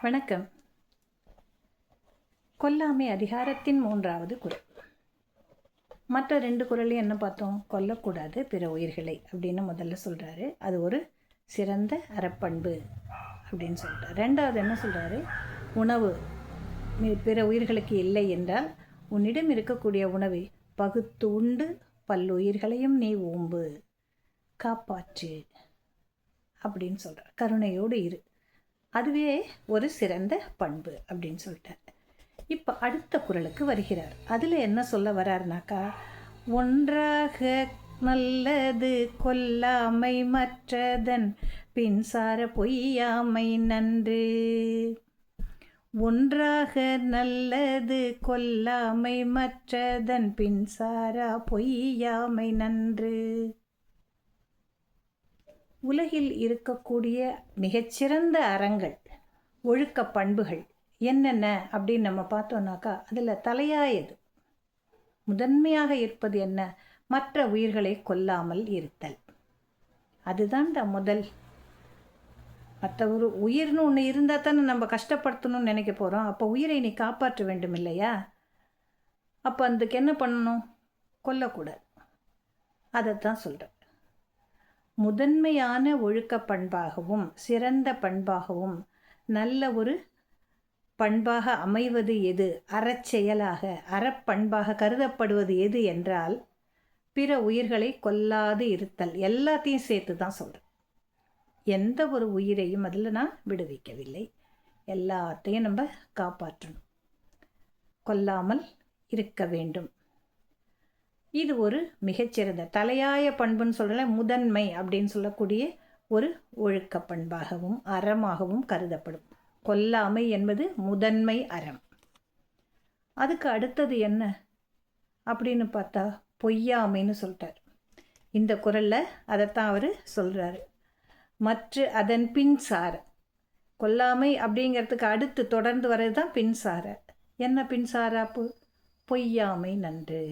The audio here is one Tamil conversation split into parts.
வணக்கம். கொல்லாமை அதிகாரத்தின் 3வது குறள். மற்ற 2 குறளையும் என்ன பார்த்தோம்? கொல்லக்கூடாது பிற உயிர்களை அப்படின்னு முதல்ல சொல்கிறாரு. அது ஒரு சிறந்த அறப்பண்பு அப்படின்னு சொல்கிறார். 2வது என்ன சொல்கிறாரு? உணவு பிற உயிர்களுக்கு இல்லை என்றால் உன்னிடம் இருக்கக்கூடிய உணவை பகுத்து உண்டு பல்லுயிர்களையும் நீ ஓம்பு, காப்பாற்று அப்படின்னு சொல்கிறார். கருணையோடு இரு, அதுவே ஒரு சிறந்த பண்பு அப்படின்னு சொல்லிட்டார். இப்போ அடுத்த குறளுக்கு வருகிறார். அதில் என்ன சொல்ல வர்றாருனாக்கா, ஒன்றாக நல்லது கொல்லாமை மற்றதன் பின்சார பொய்யாமை நன்று. ஒன்றாக நல்லது கொல்லாமை மற்றதன் பின்சாரா பொய்யாமை நன்று. உலகில் இருக்கக்கூடிய மிகச்சிறந்த அறங்கள், ஒழுக்க பண்புகள் என்னென்ன அப்படின்னு நம்ம பார்த்தோம்னாக்கா, அதில் தலையாயது முதன்மையாக இருப்பது என்ன? மற்ற உயிர்களை கொல்லாமல் இருத்தல். அதுதான் முதல். மற்ற ஒரு உயிர்னு ஒன்று இருந்தால் தானே நம்ம கஷ்டப்படுத்தணும்னு நினைக்க போகிறோம். அப்போ உயிரை நீ காப்பாற்ற வேண்டும் இல்லையா? அப்போ அதுக்கு என்ன பண்ணணும்? கொல்லக்கூடாது. அதைத்தான் சொல்கிறேன். முதன்மையான ஒழுக்க பண்பாகவும் சிறந்த பண்பாகவும் நல்ல ஒரு பண்பாக அமைவது எது, அறச்செயலாக அறப்பண்பாக கருதப்படுவது எது என்றால் பிற உயிர்களை கொல்லாது இருத்தல். எல்லாத்தையும் சேர்த்து தான் சொல்கிறேன். எந்த ஒரு உயிரையும் அதில் நான் விடுவிக்கவில்லை. எல்லாத்தையும் நம்ம காப்பாற்றணும், கொல்லாமல் இருக்க வேண்டும். இது ஒரு மிகச்சிறந்த தலையாய பண்புன்னு சொல்கிற முதன்மை அப்படின்னு சொல்லக்கூடிய ஒரு ஒழுக்க பண்பாகவும் அறமாகவும் கருதப்படும். கொல்லாமை என்பது முதன்மை அறம். அதுக்கு அடுத்தது என்ன அப்படின்னு பார்த்தா பொய்யாமைன்னு சொல்லிட்டார். இந்த குறளில் அதைத்தான் அவர் சொல்கிறாரு. மற்ற அதன் பின்சார, கொல்லாமை அப்படிங்கிறதுக்கு அடுத்து தொடர்ந்து வர்றது தான் பின்சார. என்ன பின்சாராப்பு? பொய்யாமை நன்று.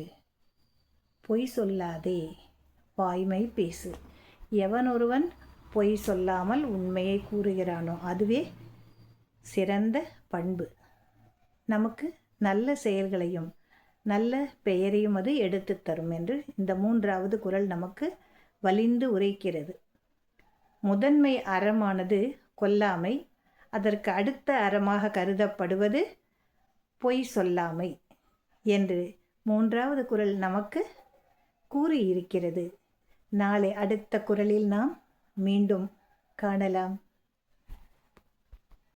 பொய் சொல்லாதே, வாய்மை பேசு. எவன் ஒருவன் பொய் சொல்லாமல் உண்மையை கூறுகிறானோ அதுவே சிறந்த பண்பு. நமக்கு நல்ல செயல்களையும் நல்ல பெயரையும் அது எடுத்து தரும் என்று இந்த 3வது குறள் நமக்கு வலிந்து உரைக்கிறது. முதன்மை அறமானது கொல்லாமை, அதற்கு அடுத்த அறமாக கருதப்படுவது பொய் சொல்லாமை என்று 3வது குறள் நமக்கு கூறியிருக்கிறது. நாளை அடுத்த குறளில் நாம் மீண்டும் காணலாம்.